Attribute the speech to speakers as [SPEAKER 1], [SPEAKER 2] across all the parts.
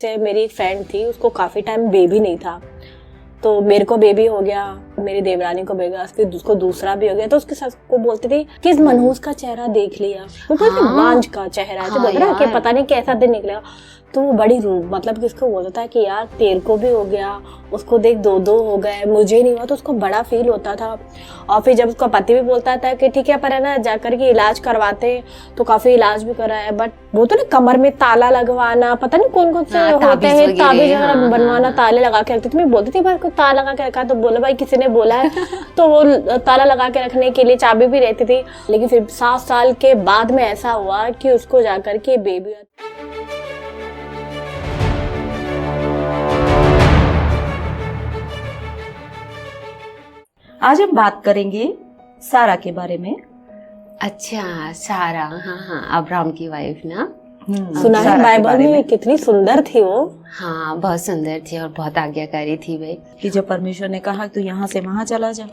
[SPEAKER 1] से मेरी एक फ्रेंड थी, उसको काफ़ी टाइम बेबी नहीं था, तो मेरे को बेबी हो गया, मेरी देवरानी को बेबी, फिर उसको दूसरा भी हो गया, तो उसके सास को बोलती थी कि इस मनहूस का चेहरा देख लिया, वो बोलते बांझ का चेहरा है, तो बोलते ना कि पता नहीं कैसा दिन निकलेगा। तो वो बड़ी रूप मतलब किसको बोलता है कि यार तेरे को भी हो गया, उसको देख दो दो हो गए, मुझे नहीं हुआ, तो उसको बड़ा फील होता था। और फिर जब उसका पति भी बोलता था कि ठीक है पर है ना जाकर के इलाज करवाते, तो काफी इलाज भी कराया, बट वो तो ना कमर में ताला लगवाना, पता नहीं कौन कौन से होते हैं ताबीज बनवाना, ताले लगा के रखते। तो मैं बोलती थी भाई को ताला लगा के रखा, तो बोला भाई किसी ने बोला है, तो वो ताला लगा के रखने के लिए चाबी भी रहती थी। लेकिन फिर 7 साल के बाद में ऐसा हुआ कि उसको जाकर के बेबी।
[SPEAKER 2] आज हम बात करेंगे सारा के बारे में।
[SPEAKER 3] अच्छा, सारा, हाँ, अब्राहम की वाइफ ना।
[SPEAKER 1] सुना है बाइबल में कितनी सुंदर थी वो।
[SPEAKER 3] हाँ, बहुत सुंदर थी और बहुत आज्ञाकारी थी भाई,
[SPEAKER 2] कि जब परमेश्वर ने कहा तू यहाँ से वहाँ चला जा,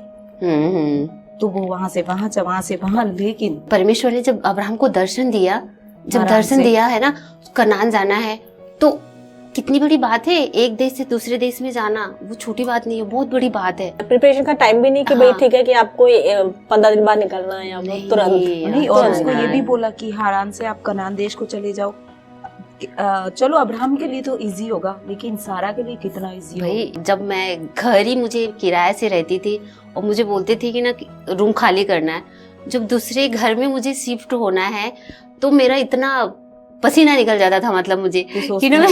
[SPEAKER 2] तो वो वहाँ से वहाँ, लेकिन
[SPEAKER 3] परमेश्वर ने जब अब्राहम को दर्शन दिया, है ना, कनान जाना है, तो कितनी बड़ी बात है, एक देश से दूसरे देश में जाना, वो छोटी बात नहीं है, बहुत बड़ी बात है।
[SPEAKER 1] प्रिपरेशन का टाइम भी नहीं कि भाई ठीक है कि आपको 15 दिन बाद निकलना है या तुरंत
[SPEAKER 2] नहीं। और उसको ये भी बोला कि हारान से आप कनान देश को चले जाओ। चलो अब्राहम के लिए तो इजी होगा, लेकिन सारा के लिए कितना इजी
[SPEAKER 3] भाई। जब मैं घर ही मुझे किराए से रहती थी और मुझे बोलते थे कि ना रूम खाली करना है, जब दूसरे घर में मुझे शिफ्ट होना है तो मेरा इतना पसीना निकल जाता था, मतलब मुझे कि ना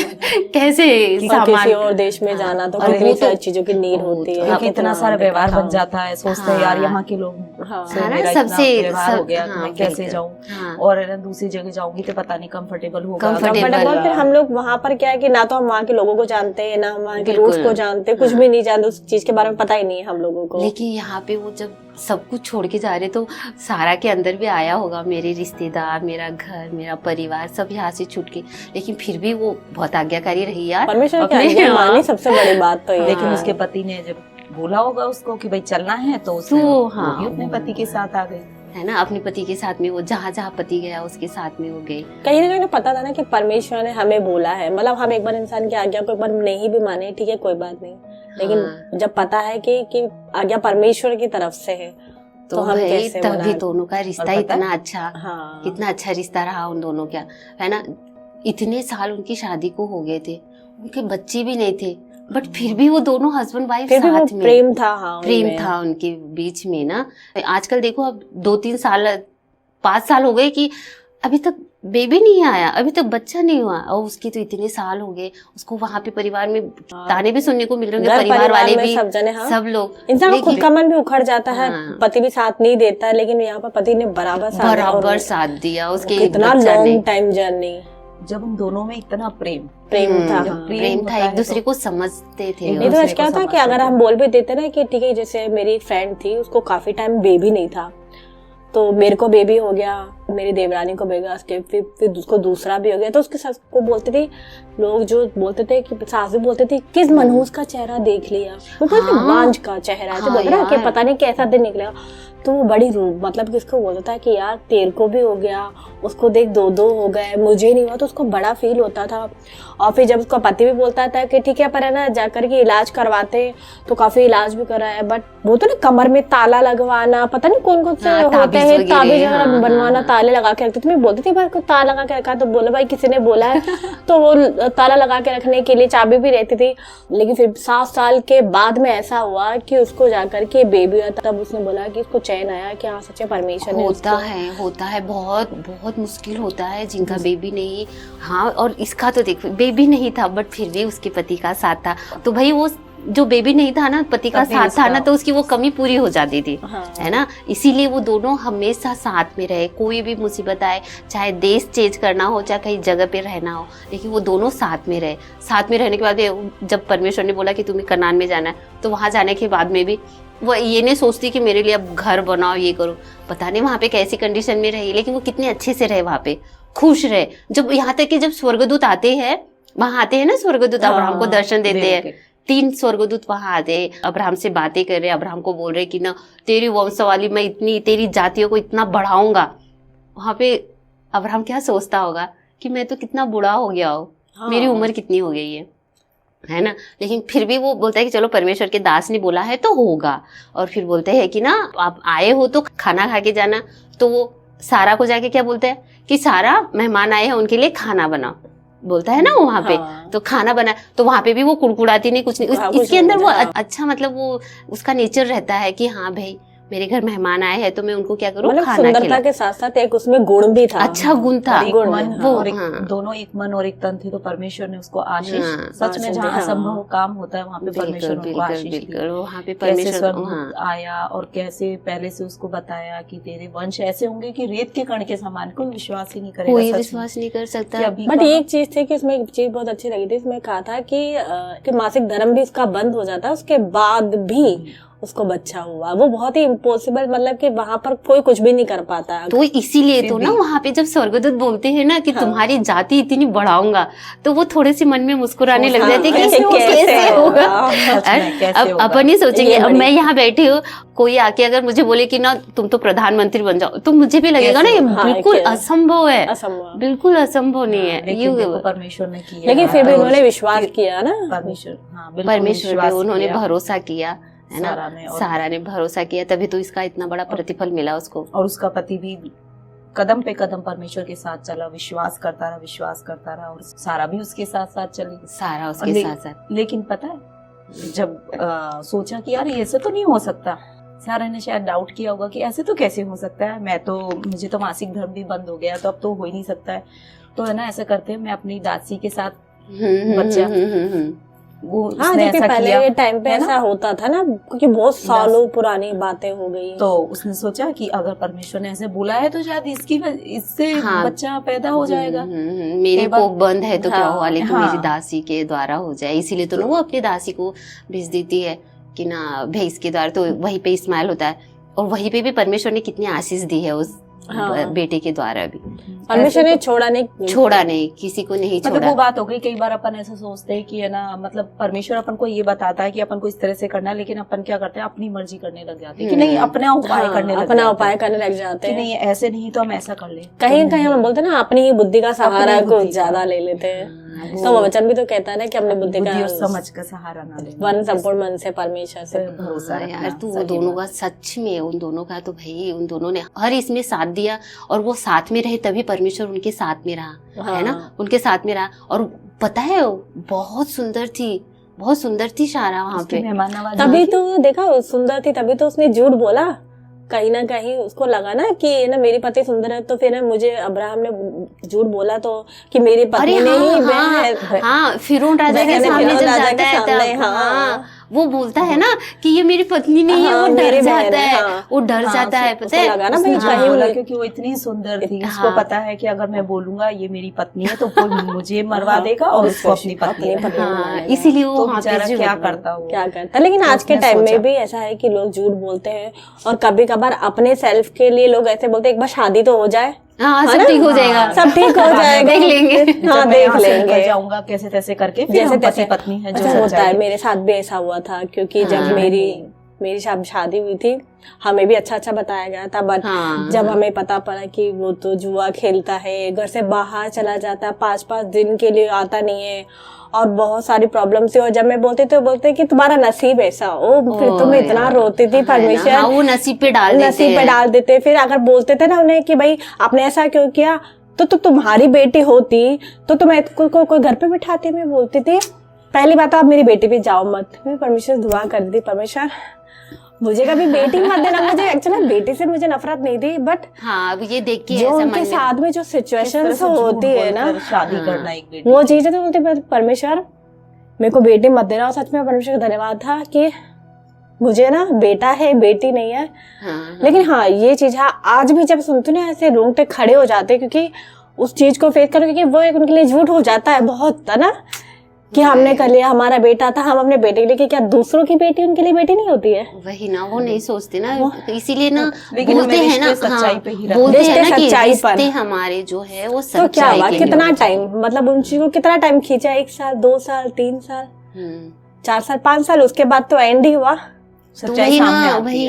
[SPEAKER 3] कैसे
[SPEAKER 1] किसी और देश में जाना, तो कितनी सारी चीजों की नीड होती है,
[SPEAKER 2] कितना सारा व्यवहार बन जाता है। सोचते हैं यार यहाँ के लोग सबसे व्यवहार हो गया, मैं कैसे जाऊँ, और दूसरी जगह जाऊंगी तो पता नहीं कंफर्टेबल होगा।
[SPEAKER 1] फिर हम लोग वहाँ पर क्या है कि ना तो हम वहाँ के लोगों को जानते हैं, ना हम वहाँ के रूल्स को जानते हैं, कुछ भी नहीं जानते, उस चीज के बारे में पता ही नहीं है हम लोगों को।
[SPEAKER 3] लेकिन यहाँ पे वो जब सब कुछ छोड़ के जा रहे, तो सारा के अंदर भी आया होगा मेरे रिश्तेदार, मेरा घर, मेरा परिवार, सब यहाँ से छूट के, लेकिन फिर भी वो बहुत आज्ञाकारी रही यार।
[SPEAKER 1] परमेश्वर की आज्ञा मानी सबसे बड़ी बात तो ये।
[SPEAKER 2] लेकिन उसके पति ने जब बोला होगा उसको कि भाई चलना है, तो वो अपने पति के साथ आ गई,
[SPEAKER 3] है ना, अपने पति के साथ में, वो जहाँ जहाँ पति गया उसके साथ में वो गई।
[SPEAKER 1] कहीं ना कहीं पता था ना कि परमेश्वर ने हमें बोला है, मतलब हम एक बार इंसान की आज्ञा को एक बार नहीं भी माने, ठीक है कोई बात नहीं, लेकिन जब पता है कि आज्ञा परमेश्वर की तरफ से है, तो हम कैसे
[SPEAKER 3] तभी दोनों का रिश्ता इतना अच्छा, कितना अच्छा रिश्ता रहा उन दोनों का, है ना। इतने साल उनकी शादी को हो गए थे, उनके बच्चे भी नहीं थे, बट फिर भी वो दोनों हस्बैंड वाइफ साथ में,
[SPEAKER 1] प्रेम था
[SPEAKER 3] उनके बीच में ना। आजकल देखो अब 2-3 साल 5 साल हो गए कि अभी तक बेबी नहीं आया, अभी तक बच्चा नहीं हुआ, और उसके तो इतने साल हो गए। उसको वहाँ पे परिवार में ताने भी सुनने को मिल रहे होंगे, परिवार वाले भी, सब लोग।
[SPEAKER 1] इंसान खुद का मन भी उखड़ जाता है, पति भी साथ नहीं देता है, लेकिन यहाँ पर पति ने बराबर
[SPEAKER 3] साथ दिया उसके।
[SPEAKER 1] इतना लॉन्ग टाइम जर्नी,
[SPEAKER 2] जब उन दोनों में इतना प्रेम
[SPEAKER 3] था, एक दूसरे को समझते थे।
[SPEAKER 1] नहीं तो क्या था कि अगर हम बोल भी देते ना कि ठीक है, जैसे मेरी फ्रेंड थी, उसको काफी टाइम बेबी नहीं था, तो मेरे को बेबी हो गया, मेरी देवरानी को बेबी, फिर उसको दूसरा भी हो गया, तो उसके सास को बोलते थे लोग, जो बोलते थे कि सास भी बोलते थे किस मनहूस का चेहरा देख लिया, वो बोलते बांझ का चेहरा है, तो बोलते ना कि पता नहीं कैसा दिन निकलेगा। तो वो बड़ी रूप मतलब किसको बोलता है कि यार तेरे को भी हो गया, उसको देख दो दो हो गए, मुझे नहीं हुआ, तो उसको बड़ा फील होता था। और फिर जब उसका पति भी बोलता था कि ठीक है पर है ना जाकर के इलाज करवाते, तो काफी इलाज भी कराया, बट वो तो ना कमर में ताला लगवाना, पता नहीं कौन कौन से होते हैं ताबीज बनवाना, ताले लगा के रखते। तो मैं बोलती थी भाई को ताला लगा के रखा, तो बोला भाई किसी ने बोला है, तो वो ताला लगा के रखने के लिए चाबी भी रहती थी। लेकिन फिर 7 साल के बाद में ऐसा हुआ कि उसको जाकर के बेबी हुआ, तब उसने बोला कि उसको चैन आया कि हाँ सच्चे परमेश्वर ने।
[SPEAKER 3] होता है बहुत बहुत मुश्किल होता है जिनका बेबी नहीं। हाँ, और इसका तो देख बेबी नहीं था, बट फिर भी उसके पति का साथ था, तो भाई वो जो बेबी नहीं था ना, पति का साथ था ना, तो उसकी वो कमी पूरी हो जाती थी, है ना। इसीलिए वो दोनों हमेशा साथ में रहे, कोई भी मुसीबत आए, चाहे देश चेंज करना हो, चाहे कहीं जगह पे रहना हो, लेकिन वो दोनों साथ में रहे। साथ में रहने के बाद जब परमेश्वर ने बोला कि तुम्हें कनान में जाना है, तो वहाँ जाने के बाद में भी वो ये नहीं सोचती कि मेरे लिए अब घर बनाओ, ये करो, पता नहीं वहाँ पे कैसी कंडीशन में रही, लेकिन वो कितने अच्छे से रहे, वहाँ पे खुश रहे। जब यहाँ तक कि जब स्वर्गदूत आते हैं, वहाँ आते हैं ना स्वर्गदूत, अब्राहम को दर्शन देते हैं, 3 स्वर्गदूत वहां आते, अब्राहम से बातें कर रहे, अब्राहम को बोल रहे कि ना तेरी वंशावली मैं इतनी, तेरी जातियों को इतना बढ़ाऊंगा। वहां पे अब्राहम क्या सोचता होगा कि मैं तो कितना बूढ़ा हो गया हूँ, मेरी उम्र कितनी हो गई है ना, लेकिन फिर भी वो बोलता है कि चलो परमेश्वर के दास ने बोला है तो होगा। और फिर बोलते हैं कि ना आप आए हो तो खाना खा के जाना। तो वो सारा को जाके क्या बोलते हैं कि सारा मेहमान आए हैं उनके लिए खाना बनाओ, बोलता है ना वहाँ पे। तो खाना बना तो वहाँ पे भी वो कुड़कुड़ाती नहीं, कुछ नहीं, इसके अंदर वो अच्छा मतलब वो उसका नेचर रहता है कि हाँ भाई मेरे घर मेहमान आए हैं तो मैं उनको क्या करूँ, खाना खिलाऊं।
[SPEAKER 1] सुंदरता के साथ साथ एक उसमें गुण भी था,
[SPEAKER 3] अच्छा गुण था,
[SPEAKER 2] दोनों एक मन और एक तन थे। तो परमेश्वर ने उसको आशीष, सच में जहाँ असंभव काम होता है वहाँ पे परमेश्वर उनको आशीष दी।
[SPEAKER 3] वहाँ पे परमेश्वर
[SPEAKER 2] आया और कैसे पहले से उसको बताया कि तेरे वंश ऐसे होंगे कि रेत के कण के समान, कोई विश्वास ही नहीं करेगा,
[SPEAKER 3] कोई विश्वास नहीं कर सकता।
[SPEAKER 1] बट एक चीज थी कि इसमें एक चीज बहुत अच्छी लगी थी, इसमें कहा था कि मासिक धर्म भी उसका बंद हो जाता, उसके बाद भी उसको बच्चा हुआ। वो बहुत ही इम्पॉसिबल, मतलब कि वहां पर कोई कुछ भी नहीं कर पाता।
[SPEAKER 3] तो इसीलिए तो ना वहाँ पे जब स्वर्गदूत बोलते हैं ना कि तुम्हारी जाति इतनी बढ़ाऊंगा, तो वो थोड़े से मन में मुस्कुराने लग जाते हैं कि कैसे होगा। अब अपन ही सोचेंगे, अब मैं यहाँ बैठी हूँ, कोई आके अगर मुझे बोले कि ना तुम तो प्रधानमंत्री बन जाओ, तो मुझे भी लगेगा ना ये बिल्कुल असंभव है, बिल्कुल असंभव नहीं है। ये
[SPEAKER 2] परमेश्वर ने किया,
[SPEAKER 1] लेकिन फिर भी उन्होंने विश्वास किया ना,
[SPEAKER 3] परमेश्वर पे उन्होंने भरोसा किया है ना, सारा ने भरोसा किया, तभी तो इसका इतना बड़ा प्रतिफल मिला उसको।
[SPEAKER 2] और उसका पति भी कदम पे कदम परमेश्वर के साथ चला, विश्वास करता रहा और सारा भी उसके साथ साथ चली,
[SPEAKER 3] सारा उसके साथ साथ।
[SPEAKER 2] लेकिन पता है जब सोचा कि यार ऐसे तो नहीं हो सकता, सारा ने शायद डाउट किया होगा कि ऐसे तो कैसे हो सकता है, मुझे तो मासिक धर्म भी बंद हो गया, तो अब तो हो ही नहीं सकता है। तो है ना, ऐसा करते हैं मैं अपनी दासी के साथ बच्चा
[SPEAKER 1] पहले टाइम पे ऐसा होता था ना, क्योंकि बहुत सालों पुरानी बातें हो गई।
[SPEAKER 2] तो उसने सोचा कि अगर परमेश्वर ने ऐसे बोला है तो शायद इससे बच्चा पैदा हो जाएगा।
[SPEAKER 3] मेरे को बंद है तो क्या हुआ, लेकिन मेरी दासी के द्वारा हो जाए। इसीलिए तो वो अपनी दासी को भेज देती है कि ना भैंस के द्वारा, तो वहीं पे इस्माइल होता है। और वहीं पे भी परमेश्वर ने कितनी आशीष दी है उस बेटे के द्वारा भी।
[SPEAKER 1] परमेश्वर ने छोड़ा नहीं,
[SPEAKER 3] किसी को नहीं छोड़ा।
[SPEAKER 2] मतलब वो बात हो गई, कई बार अपन ऐसा सोचते हैं कि है ना, मतलब परमेश्वर अपन को ये बताता है कि अपन को इस तरह से करना है, लेकिन अपन क्या करते हैं, अपनी मर्जी करने लग जाते हैं कि नहीं, अपना उपाय करने लग जाते हैं, नहीं ऐसे नहीं तो हम ऐसा कर ले।
[SPEAKER 1] कहीं कहीं हम बोलते हैं ना, अपनी ही बुद्धि का सहारा को ज्यादा ले लेते हैं। तो वचन भी तो कहता है ना कि अपनी बुद्धि का
[SPEAKER 2] समझ का सहारा ना ले,
[SPEAKER 1] वन संपूर्ण मन से परमेश्वर से
[SPEAKER 2] भरोसा।
[SPEAKER 3] यार तू दोनों का सच में, उन दोनों का तो भाई, उन दोनों ने हर इसमें साथ दिया, और वो साथ में रहे तभी परमेश्वर उनके साथ में रहा, है ना, उनके साथ में रहा। और पता है बहुत सुंदर थी सारा वहाँ पे,
[SPEAKER 1] तभी तो देखा सुंदर थी, तभी तो उसने झूठ बोला। कहीं ना कहीं उसको लगा ना कि ना मेरी पति सुंदर है, तो फिर मुझे अब्राहम ने झूठ बोला तो कि मेरी पत्नी नहीं।
[SPEAKER 3] हाँ, फिरौन राजा के सामने जब जाता है वो बोलता है ना कि ये मेरी पत्नी नहीं है, वो डर जाता है, वो डर जाता है, पता है
[SPEAKER 1] लगा ना भाई,
[SPEAKER 2] क्योंकि वो इतनी सुंदर थी, उसको पता है कि अगर मैं बोलूंगा ये मेरी पत्नी है तो कोई मुझे मरवा देगा और उसको अपनी पत्नी,
[SPEAKER 3] इसीलिए वो
[SPEAKER 2] क्या करता।
[SPEAKER 1] लेकिन आज के टाइम में भी ऐसा है कि लोग झूठ बोलते हैं, और कभी कभार अपने सेल्फ के लिए लोग ऐसे बोलते हैं एक बार शादी तो हो जाए,
[SPEAKER 3] सब ठीक हो जाएगा,
[SPEAKER 1] सब ठीक हो जाएगा, देख लेंगे, देख लेंगे,
[SPEAKER 2] जाऊंगा कैसे तैसे करके, जैसे तैसे पत्नी है जो
[SPEAKER 1] होता है। मेरे साथ भी ऐसा हुआ था, क्योंकि जब मेरी शादी हुई थी, हमें भी अच्छा बताया गया था, बट जब हमें पता पड़ा कि वो तो जुआ खेलता है, घर से बाहर चला जाता है, 5-5 दिन के लिए आता नहीं है, और बहुत सारी प्रॉब्लम थी। और जब मैं बोलती तो बोलते कि तुम्हारा नसीब ऐसा हो, फिर तो मैं इतना रोती थी, परमेश्वर
[SPEAKER 3] वो नसीब पे डाल देते।
[SPEAKER 1] फिर अगर बोलते थे ना उन्हें कि भाई आपने ऐसा क्यों किया, तो तुम्हारी बेटी होती तो तुम्हें कोई घर पे बिठाती। मैं बोलती थी पहली बात तो आप मेरी बेटी पे जाओ मत। मैं परमेश्वर दुआ कर दी, परमेश्वर मुझे कभी बेटी मत देना। मुझे एक्चुअली बेटी से मुझे नफरत नहीं थी, बट
[SPEAKER 3] ये देख के
[SPEAKER 1] जो उनके साथ में जो सिचुएशंस होती है ना,
[SPEAKER 2] शादी करना एक बेटी,
[SPEAKER 1] वो चीजें तो बोलते परमेश्वर मेरे को बेटी मत देना। और सच में परमेश्वर का धन्यवाद था कि मुझे ना बेटा है, बेटी नहीं है। लेकिन हाँ ये चीज है, आज भी जब सुनते ना ऐसे रोंगटे खड़े हो जाते, क्योंकि उस चीज को फेस करो, क्योंकि वो एक उनके लिए झूठ हो जाता है बहुत, है ना, कि हमने कर लिया, हमारा बेटा था, हम अपने बेटे के लिए, क्या दूसरों की बेटी उनके लिए बेटी नहीं होती है?
[SPEAKER 3] वही ना, वो नहीं सोचते ना, इसीलिए ना बोलते हैं ना, बोलते हैं ना कि रिश्ते हमारे जो है वो सच्चाई।
[SPEAKER 1] तो क्या हुआ, कितना टाइम, मतलब उन चीजों को कितना टाइम खींचा, 1 साल 2 साल 3 साल 4 साल 5 साल, उसके बाद तो एंड ही हुआ।
[SPEAKER 3] तो वही ना, वही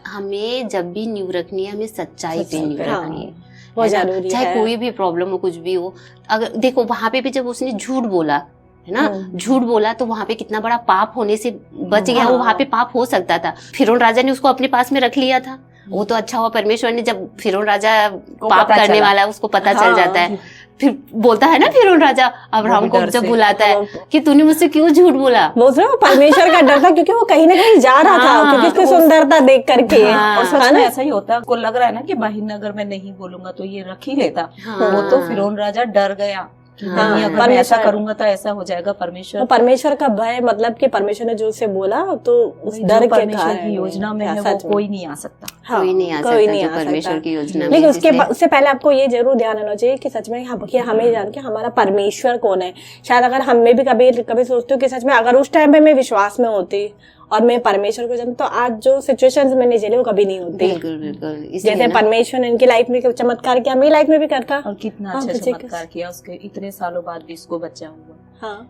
[SPEAKER 3] हमें जब भी नींव रखनी है, हमें सच्चाई पे नींव रखनी
[SPEAKER 1] वो
[SPEAKER 3] है ना?
[SPEAKER 1] जरूरी
[SPEAKER 3] चाहे
[SPEAKER 1] है।
[SPEAKER 3] कोई भी प्रॉब्लम हो, कुछ भी हो, अगर देखो वहां पे भी जब उसने झूठ बोला है ना, झूठ बोला तो वहां पे कितना बड़ा पाप होने से बच गया। वो वहां पे पाप हो सकता था। फिरौन राजा ने उसको अपने पास में रख लिया था। वो तो अच्छा हुआ परमेश्वर ने, जब फिरौन राजा पाप करने वाला है उसको पता चल जाता है, फिर बोलता है ना फिरौन राजा अब्राहम को जब बुलाता है कि तूने मुझसे क्यों झूठ बोला।
[SPEAKER 1] बोल रहे हो परमेश्वर का डर था, क्योंकि वो कहीं ना कहीं जा रहा था, क्योंकि उसकी सुंदरता देख करके।
[SPEAKER 2] और सच में ऐसा ही होता है। आपको लग रहा है ना कि बहिन अगर मैं नहीं बोलूंगा तो ये रख ही लेता। वो तो फिरौन राजा डर गया कि नहीं, अगर मैं ऐसा करूंगा तो ऐसा हो जाएगा। परमेश्वर
[SPEAKER 1] का भय, मतलब कि परमेश्वर ने जो उसे बोला तो उस डर के कारण
[SPEAKER 2] की योजना में है वो कोई नहीं आ सकता।
[SPEAKER 3] कोई नहीं आ सकता जो परमेश्वर की योजना में।
[SPEAKER 1] लेकिन उससे पहले आपको ये जरूर ध्यान रखना चाहिए कि सच में हमें जान के हमारा परमेश्वर कौन है। शायद अगर हमें भी कभी सोचते हो कि सच में अगर उस टाइम पे मैं विश्वास में होती और मैं परमेश्वर को जानती तो आज जो सिचुएशंस मैंने झेली वो कभी नहीं होती।
[SPEAKER 3] बिल्कुल।
[SPEAKER 1] जैसे परमेश्वर ने इनकी लाइफ में चमत्कार किया, मेरी लाइफ में भी करता।
[SPEAKER 2] और कितना अच्छा चमत्कार किया, उसके इतने सालों बाद भी उसको बच्चा हुआ।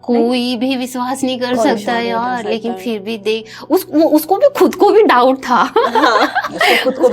[SPEAKER 3] कोई भी विश्वास नहीं कर सकता यार। लेकिन फिर भी देख उसको भी खुद को भी डाउट था।
[SPEAKER 2] खुद को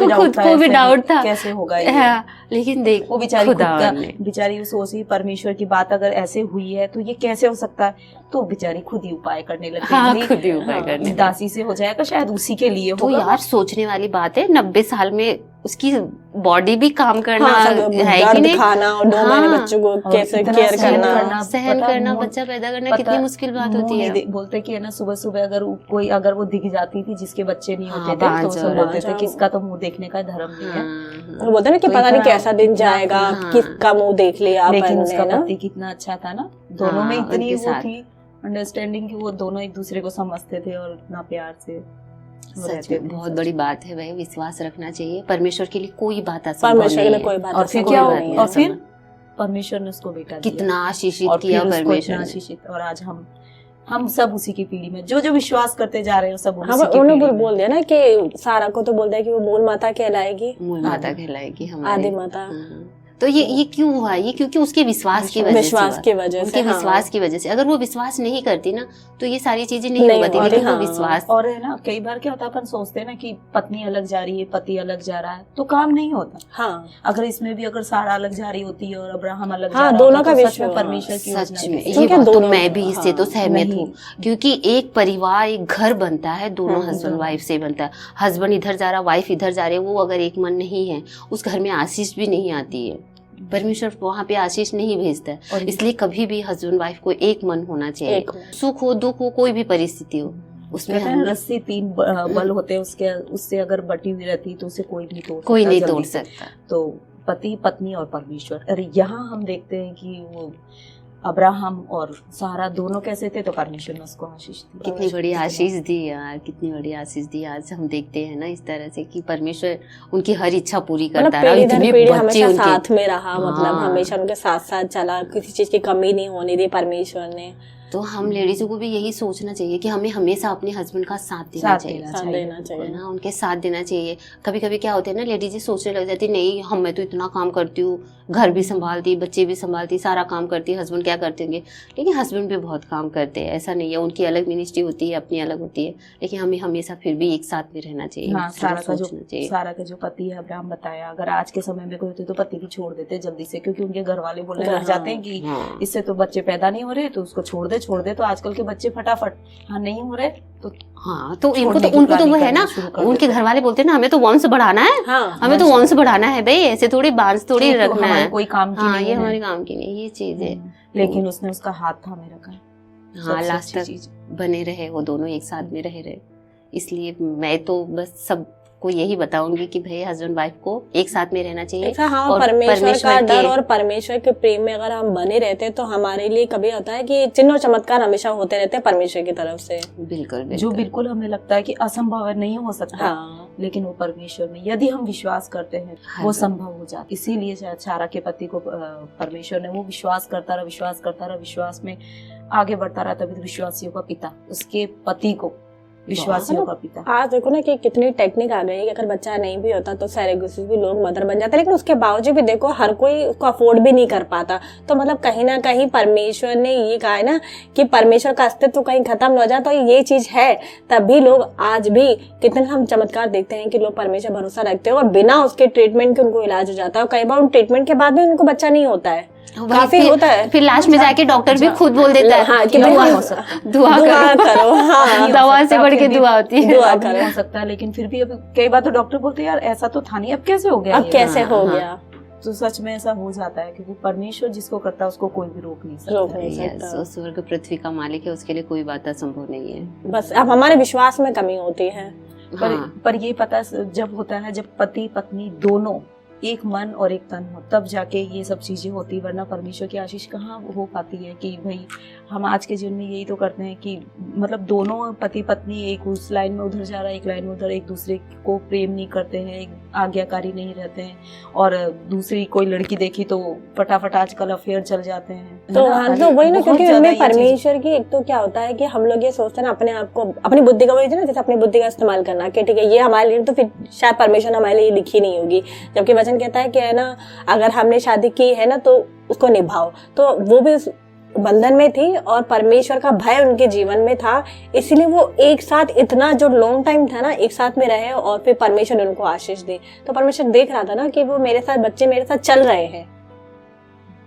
[SPEAKER 2] भी डाउट था कैसे होगा ये।
[SPEAKER 3] लेकिन देख
[SPEAKER 2] वो बेचारी सोची परमेश्वर की बात अगर ऐसे हुई है तो ये कैसे हो सकता है, तो बेचारी खुद ही उपाय करने लगी।
[SPEAKER 3] खुद ही उपाय करने
[SPEAKER 2] दासी से हो जाएगा, शायद उसी के लिए
[SPEAKER 3] तो यार सोचने वाली बात है। 90 साल में उसकी बॉडी भी काम करना है कि नहीं,
[SPEAKER 1] खाना और 2 महीने बच्चों को कैसे केयर करना,
[SPEAKER 3] सहन करना, बच्चा पैदा करना कितनी मुश्किल बात होती है।
[SPEAKER 2] बोलते कि है ना, सुबह सुबह अगर वो दिख जाती थी जिसके बच्चे नहीं होते थे तो सब बोलते थे कि इसका तो मुंह देखने का धर्म नहीं है।
[SPEAKER 1] वो बोलते ना कि पता नहीं कैसा दिन जाएगा, किसका मुंह देख लिया।
[SPEAKER 2] लेकिन उसका पति कितना अच्छा था ना, दोनों में इतनी वो थी अंडरस्टैंडिंग कि वो दोनों एक दूसरे को समझते थे और इतना प्यार से।
[SPEAKER 3] सच में बहुत बड़ी बात है भाई, विश्वास रखना चाहिए। परमेश्वर के लिए कोई बात असंभव नहीं है।
[SPEAKER 2] और फिर क्या हुआ, और फिर परमेश्वर ने उसको बेटा दिया,
[SPEAKER 3] कितना आशीषित किया परमेश्वर ने।
[SPEAKER 2] और आज हम सब उसी की पीढ़ी में जो विश्वास करते जा रहे हैं सब उसी की
[SPEAKER 1] पीढ़ी में। उन्होंने बोल दिया ना कि सारा को तो बोल दिया कि वो मूल माता कहलाएगी, आदि माता।
[SPEAKER 3] तो ये क्यों हुआ? ये क्योंकि उसके विश्वास की वजह से, उनके विश्वास की वजह से। अगर वो विश्वास नहीं करती ना तो ये सारी चीजें नहीं होती। लेकिन वो विश्वास,
[SPEAKER 2] और है ना, कई बार क्या होता है अपन सोचते हैं ना कि पत्नी अलग जा रही है, पति अलग जा रहा है, तो काम नहीं होता। अगर इसमें भी अगर सारा अलग जा रही होती है और अब्राहम अलग जा रहा है,
[SPEAKER 1] दोनों का
[SPEAKER 2] विश्वास परमेश्वर की
[SPEAKER 3] सच में ये बात तो मैं भी इससे तो सहमत हूँ। क्योंकि एक परिवार, एक घर बनता है दोनों हस्बैंड वाइफ से बनता है। हस्बैंड इधर जा रहा, वाइफ इधर जा रही है, वो अगर एक मन नहीं है उस घर में आशीष भी नहीं आती है। परमेश्वर वहाँ पे आशीष नहीं भेजता है। इसलिए कभी भी हस्बैंड वाइफ को एक मन होना चाहिए। सुख हो दुख हो कोई भी परिस्थिति हो, उसमें
[SPEAKER 2] रस्सी 3 बल होते हैं उससे अगर बटी हुई रहती तो उसे कोई नहीं तोड़ सकता। तो पति पत्नी और परमेश्वर। अरे यहाँ हम देखते हैं कि वो अब्राहम और सारा दोनों कैसे थे, तो परमेश्वर ने उसको आशीष दी।
[SPEAKER 3] कितनी बड़ी आशीष दी यार, कितनी बड़ी आशीष दी। आज हम देखते हैं ना इस तरह से कि परमेश्वर उनकी हर इच्छा पूरी करता रहा। इतने बच्चे उनके
[SPEAKER 1] साथ में रहा, मतलब हमेशा उनके साथ साथ चला, किसी चीज की कमी नहीं होने दी परमेश्वर ने।
[SPEAKER 3] तो हम लेडीजों को भी यही सोचना चाहिए कि हमें हमेशा अपने हस्बैंड का साथ देना चाहिए ना, उनके साथ देना चाहिए। कभी कभी क्या होता है ना, लेडीज सोचने लग जाती नहीं मैं तो इतना काम करती हूँ, घर भी संभालती, बच्चे भी संभालती, सारा काम करती, हस्बैंड क्या करते होंगे। लेकिन हस्बैंड भी बहुत काम करते हैं, ऐसा नहीं है। उनकी अलग मिनिस्ट्री होती है, अपनी अलग होती है, लेकिन हमें हमेशा फिर भी एक साथ में रहना चाहिए।
[SPEAKER 2] सारा का जो पति है, अब्राहम बताया, अगर आज के समय में कोई होते तो पति भी छोड़ देते जल्दी से, क्योंकि उनके घर वाले बोलने लग जाते हैं कि इससे तो बच्चे पैदा नहीं हो रहे तो उसको छोड़ दे। तो आजकल के बच्चे फटाफट नहीं हो रहे तो
[SPEAKER 3] तो उनको तो वो है ना, उनके घर वाले बोलते हैं ना हमें तो वंश बढ़ाना है, हमें तो वंश बढ़ाना है भाई, ऐसे थोड़ी बांस थोड़ी रखना है,
[SPEAKER 2] कोई काम की नहीं,
[SPEAKER 3] ये हमारे काम की नहीं, ये चीज है।
[SPEAKER 2] लेकिन उसने उसका हाथ थामे रखा।
[SPEAKER 3] लास्ट तक बने रहे, वो दोनों एक साथ में रहे। इसलिए मैं तो बस सब को यही बताऊंगी कि भाई हस्बैंड वाइफ को एक साथ में रहना चाहिए।
[SPEAKER 1] और परमेश्वर का डर और परमेश्वर के प्रेम में अगर हम बने रहते हैं तो हमारे लिए कभी होता है कि चिन्ह और चमत्कार हमेशा होते रहते हैं परमेश्वर की तरफ से।
[SPEAKER 3] बिल्कुल।
[SPEAKER 2] जो बिल्कुल हमें लगता है कि असंभव नहीं हो सकता, लेकिन वो परमेश्वर में यदि हम विश्वास करते हैं वो संभव हो जाता। इसीलिए सारा के पति को परमेश्वर ने वो विश्वास करता रहा, विश्वास में आगे बढ़ता रहा, तभी विश्वासियों का पिता उसके पति को विश्वासियों का पिता।
[SPEAKER 1] आज देखो ना कि कितनी टेक्निक आ गई है कि अगर बच्चा नहीं भी होता तो सरेगसी भी लोग मदर बन जाते हैं, लेकिन उसके बावजूद भी देखो हर कोई उसको अफोर्ड भी नहीं कर पाता। तो मतलब कहीं ना कहीं परमेश्वर ने ये कहा है ना कि परमेश्वर का अस्तित्व कहीं खत्म हो जाए तो ये चीज है, तभी लोग आज भी कितने हम चमत्कार देखते हैं कि लोग परमेश्वर भरोसा रखते हैं और बिना उसके ट्रीटमेंट के उनको इलाज हो जाता है, और कई बार उन ट्रीटमेंट के बाद भी उनको बच्चा नहीं होता है, काफी होता है।
[SPEAKER 3] फिर लास्ट में जाके डॉक्टर भी खुद बोल देता है
[SPEAKER 1] हाँ, कि
[SPEAKER 3] दुआ
[SPEAKER 1] दुआ करो। हाँ,
[SPEAKER 3] दवा से बढ़ के दुआ होती है।
[SPEAKER 2] दुआ करो हो सकता है, लेकिन फिर भी अब कई बार तो डॉक्टर बोलते हैं यार ऐसा तो था नहीं, अब कैसे हो गया,
[SPEAKER 1] अब कैसे हो गया।
[SPEAKER 2] तो सच में ऐसा हो जाता है क्योंकि परमेश्वर जिसको करता है उसको कोई भी रोक नहीं सकता।
[SPEAKER 3] वो स्वर्ग पृथ्वी का मालिक है, उसके लिए कोई बात असंभव नहीं है।
[SPEAKER 1] बस अब हमारे विश्वास में कमी होती है।
[SPEAKER 2] पर ये पता जब होता है जब पति पत्नी दोनों एक मन और एक तन हो, तब जाके ये सब चीजें होती, वरना परमेश्वर की आशीष कहाँ हो पाती है। कि भाई हम आज के जीवन में यही तो करते हैं कि मतलब दोनों पति पत्नी एक उस लाइन में उधर जा रहा है, एक लाइन में उधर, एक दूसरे को प्रेम नहीं करते हैं, एक आज्ञाकारी नहीं रहते हैं, और दूसरी कोई लड़की देखी तो फटाफट आजकल अफेयर चल जाते हैं।
[SPEAKER 1] तो वही ना, क्योंकि उनमें परमेश्वर की एक तो क्या होता है कि हम लोग ये सोचते हैं ना अपने आप को, अपनी बुद्धि का, वही ना जैसे अपनी बुद्धि का इस्तेमाल करना कि ठीक है ये हमारे लिए, तो फिर शायद परमेश्वर हमारे लिए लिखी नहीं होगी। जबकि वचन कहता है कि है ना अगर हमने शादी की है ना तो उसको निभाओ। तो वो भी उस बंधन में थी और परमेश्वर का भय उनके जीवन में था, इसीलिए वो एक साथ इतना जो लॉन्ग टाइम था ना एक साथ में रहे और फिर परमेश्वर उनको आशीष दी। तो परमेश्वर देख रहा था ना कि वो मेरे साथ, बच्चे मेरे साथ चल रहे हैं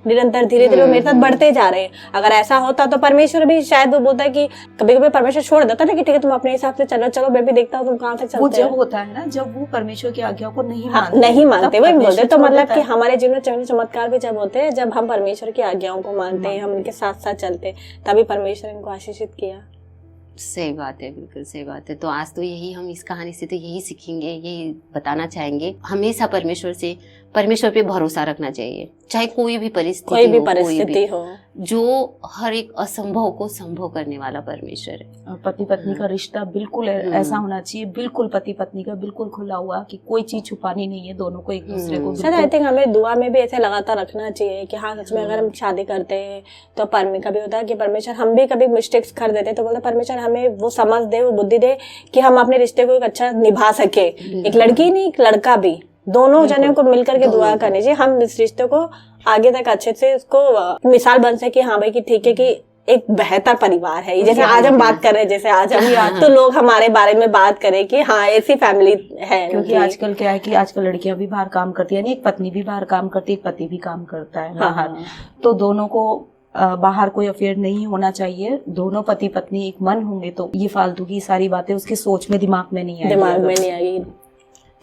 [SPEAKER 1] निरंतर, धीरे धीरे वो मेरे साथ बढ़ते जा रहे हैं। अगर ऐसा होता तो परमेश्वर भी शायद वो बोलता है कि कभी कभी परमेश्वर छोड़ देता ना कि ठीक है तुम अपने हिसाब से चलो, चलो मैं भी देखता हूँ तुम कहाँ से चलते हो।
[SPEAKER 2] वो जब होता है ना जब वो परमेश्वर की आज्ञा को नहीं मानते,
[SPEAKER 1] नहीं मानते, वही बोलते। तो मतलब कि हमारे जीवन में चमत्कार भी जब होते हैं जब हम परमेश्वर की आज्ञाओं को मानते हैं, हम उनके साथ साथ चलते हैं, तभी परमेश्वर इनको आशीषित किया।
[SPEAKER 3] सही बात है, बिल्कुल सही बात है। तो आज तो यही हम इस कहानी से तो यही सीखेंगे, यही बताना चाहेंगे, हमेशा परमेश्वर पे भरोसा रखना चाहिए, चाहे कोई भी परिस्थिति हो, जो हर एक असंभव को संभव करने वाला परमेश्वर है।
[SPEAKER 2] पति पत्नी का रिश्ता बिल्कुल ऐसा होना चाहिए, बिल्कुल पति पत्नी का बिल्कुल खुला हुआ, कि कोई चीज छुपानी नहीं है, दोनों को एक दूसरे को।
[SPEAKER 1] सर आई थिंक हमें दुआ में भी ऐसे लगातार रखना चाहिए कि हाँ सच में अगर हम शादी करते हैं तो कभी होता है कि परमेश्वर, हम भी कभी मिस्टेक्स कर देते हैं तो बोलते परमेश्वर हमें वो समझ दे, वो बुद्धि दे कि हम अपने रिश्ते को एक अच्छा निभा सके। एक लड़की नहीं एक लड़का भी, दोनों जने को मिलकर के दुआ करनी चाहिए, हम इस रिश्ते को आगे तक अच्छे से इसको मिसाल बन सके। हाँ भाई कि ठीक है कि एक बेहतर परिवार है, जैसे आज हम बात कर रहे हैं, जैसे आज हम तो लोग हमारे बारे में बात करें कि हाँ ऐसी फैमिली है।
[SPEAKER 2] क्योंकि आजकल क्या है कि आजकल लड़कियां भी बाहर काम करती है, एक पत्नी भी बाहर काम करती है, एक पति भी काम करता है बाहर। तो दोनों को बाहर कोई अफेयर नहीं होना चाहिए, दोनों पति पत्नी एक मन होंगे तो ये फालतू की सारी बातें उसके सोच में दिमाग में नहीं आएगी,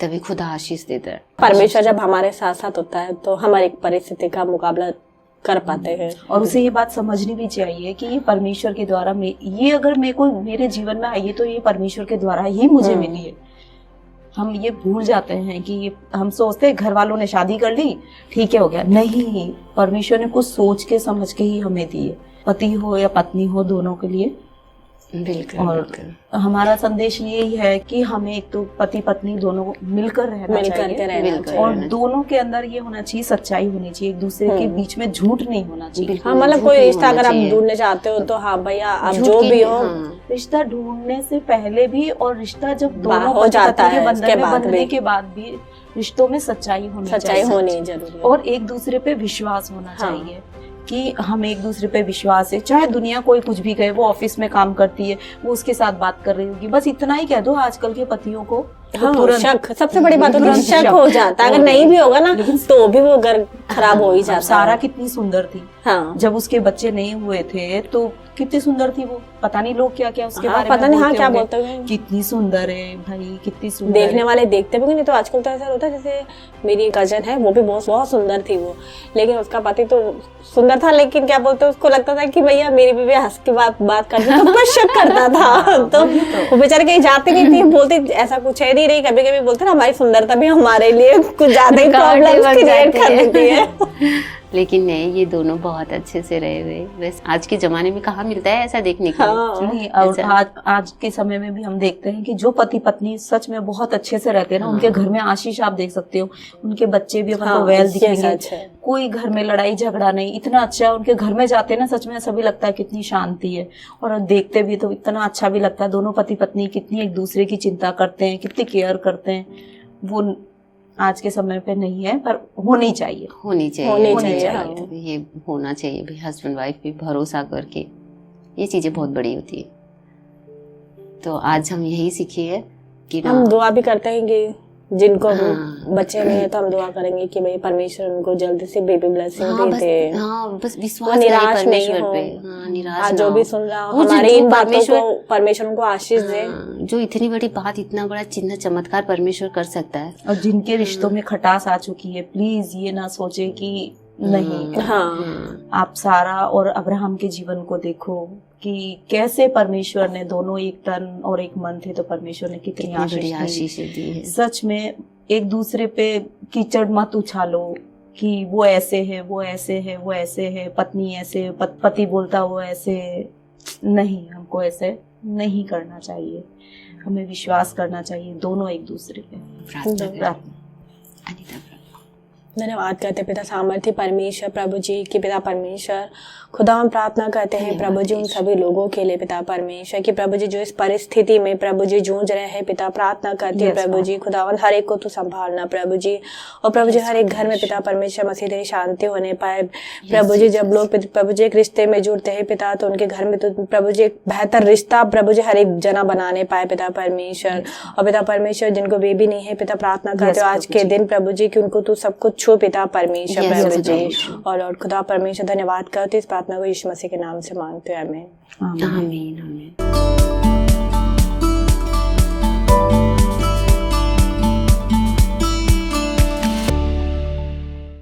[SPEAKER 3] तभी खुदा आशीष देता है।
[SPEAKER 1] परमेश्वर जब हमारे साथ साथ होता है तो हम एक परिस्थिति का मुकाबला कर पाते हैं।
[SPEAKER 2] और उसे ये बात समझनी भी चाहिए कि ये परमेश्वर के द्वारा ये अगर मेरे जीवन में आई है तो ये परमेश्वर के द्वारा ही मुझे मिली है। हम ये भूल जाते हैं कि हम सोचते हैं घर वालों ने शादी कर ली ठीक है हो गया, नहीं, परमेश्वर ने कुछ सोच के समझ के ही हमें दी है, पति हो या पत्नी हो दोनों के लिए।
[SPEAKER 3] बिल्कुल। और
[SPEAKER 2] हमारा संदेश यही है कि हमें एक तो पति पत्नी दोनों मिलकर रहना चाहिए, और दोनों के अंदर ये होना चाहिए, सच्चाई होनी चाहिए, एक दूसरे के बीच में झूठ नहीं होना चाहिए।
[SPEAKER 1] हाँ मतलब कोई रिश्ता अगर आप ढूंढने चाहते हो तो हाँ भैया आप जो भी हो,
[SPEAKER 2] रिश्ता ढूंढने से पहले भी और रिश्ता जब दोनों हो जाता है बंधने के बाद भी रिश्तों में सच्चाई होनी
[SPEAKER 1] जरूरी,
[SPEAKER 2] और एक दूसरे पे विश्वास होना चाहिए कि हम एक दूसरे पे विश्वास है। चाहे दुनिया कोई कुछ भी कहे, वो ऑफिस में काम करती है, वो उसके साथ बात कर रही होगी, बस इतना ही कह दो आजकल के पतियों को।
[SPEAKER 1] शक सबसे बड़ी बात होती है, शक हो जाता है, अगर नहीं भी होगा ना तो भी वो घर खराब हो ही जाता है।
[SPEAKER 2] सारा कितनी सुंदर थी,
[SPEAKER 1] हाँ
[SPEAKER 2] जब उसके बच्चे नहीं हुए थे तो कितनी सुंदर थी वो, पता नहीं लोग क्या क्या उसके बारे में
[SPEAKER 1] पता नहीं क्या बोलते हैं,
[SPEAKER 2] कितनी सुंदर है भाई, कितनी सुंदर।
[SPEAKER 1] देखने वाले देखते भी नहीं, तो आजकल तो ऐसा होता है जैसे मेरी कजन है वो भी बहुत सुंदर थी वो, लेकिन उसका पति तो सुंदर था, लेकिन क्या बोलते उसको लगता था कि भैया मेरी बीवी हंस के बात करती तो बस शक करता था। तो वो बेचारे कहीं जाती नहीं थी, बोलती ऐसा कुछ है नहीं, कभी कभी बोलते ना हमारी सुंदरता भी हमारे लिए कुछ ज्यादा ही प्रॉब्लम क्रिएट कर देती है।
[SPEAKER 3] लेकिन नहीं, ये दोनों बहुत अच्छे से रहे हुए। बस आज के जमाने में कहाँ मिलता है ऐसा देखने को।
[SPEAKER 1] हाँ।
[SPEAKER 2] नहीं, और आज के समय में भी हम देखते हैं कि जो पति पत्नी सच में बहुत अच्छे से रहते हैं ना, उनके घर में आशीष आप देख सकते हो, उनके बच्चे भी अपन को वेल दिखेंगे, कोई घर में लड़ाई झगड़ा नहीं, इतना अच्छा उनके घर में जाते हैं ना, सच में ऐसा भी लगता है कितनी शांति है। और देखते भी तो इतना अच्छा भी लगता है, दोनों पति पत्नी कितनी एक दूसरे की चिंता करते हैं, कितनी केयर करते हैं। वो आज के समय पे नहीं है, पर होनी चाहिए।
[SPEAKER 3] ये होना चाहिए भी, हस्बैंड वाइफ भी भरोसा करके, ये चीजें बहुत बड़ी होती है। तो आज हम यही सीखे हैं कि
[SPEAKER 1] हम दुआ भी करते हैं कि जिनको बच्चे नहीं है तो हम दुआ करेंगे कि भाई परमेश्वर उनको जल्दी से बेबी ब्लेसिंग दे दे।
[SPEAKER 3] बस विश्वास
[SPEAKER 1] निराश
[SPEAKER 3] परमेश्वर
[SPEAKER 1] नहीं
[SPEAKER 3] पे। निराश
[SPEAKER 1] जो भी सुन रहा हो, हमारी इन बातों को परमेश्वर उनको आशीष दे।
[SPEAKER 3] जो इतनी बड़ी बात, इतना बड़ा चिन्ह चमत्कार परमेश्वर कर सकता है।
[SPEAKER 2] और जिनके रिश्तों में खटास आ चुकी है, प्लीज ये ना सोचे कि नहीं। आप सारा और अब्राहम के जीवन को देखो कि कैसे परमेश्वर ने, दोनों एक तन और एक मन थे, तो परमेश्वर ने कितनी आशीष दी है। सच में एक दूसरे पे कीचड़ मत उछालो कि वो ऐसे है, वो ऐसे है, वो ऐसे है, पत्नी ऐसे, पति बोलता वो ऐसे। नहीं, हमको ऐसे नहीं करना चाहिए, हमें विश्वास करना चाहिए दोनों एक दूसरे पे।
[SPEAKER 1] धन्यवाद करते पिता सामर्थ्य परमेश्वर प्रभु जी कि पिता परमेश्वर खुदा हम प्रार्थना करते हैं प्रभु जी उन सभी लोगों के लिए पिता परमेश्वर कि प्रभु जी जो इस परिस्थिति में प्रभु जी जूझ रहे हैं पिता, प्रार्थना करते हैं प्रभु जी खुदावंद हर एक को तू संभालना प्रभु जी। और प्रभु जी हर एक घर में पिता परमेश्वर मसीह तेरी शांति होने पाए प्रभु जी। जब लोग प्रभु जी एक रिश्ते में जुड़ते हैं पिता, तो उनके घर में तो प्रभु जी एक बेहतर रिश्ता प्रभु जी हर एक जना बनाने पाए पिता परमेश्वर। और पिता परमेश्वर जिनको बेबी नहीं है पिता, प्रार्थना करते हो आज के दिन प्रभु जी कि उनको तू सब कुछ छू पिता परमेश्वर प्रभु जी। और खुदा परमेश्वर धन्यवाद करते इस प्रार्थना को यीशु मसीह के नाम से मांगते हैं, आमीन।
[SPEAKER 3] आमीन।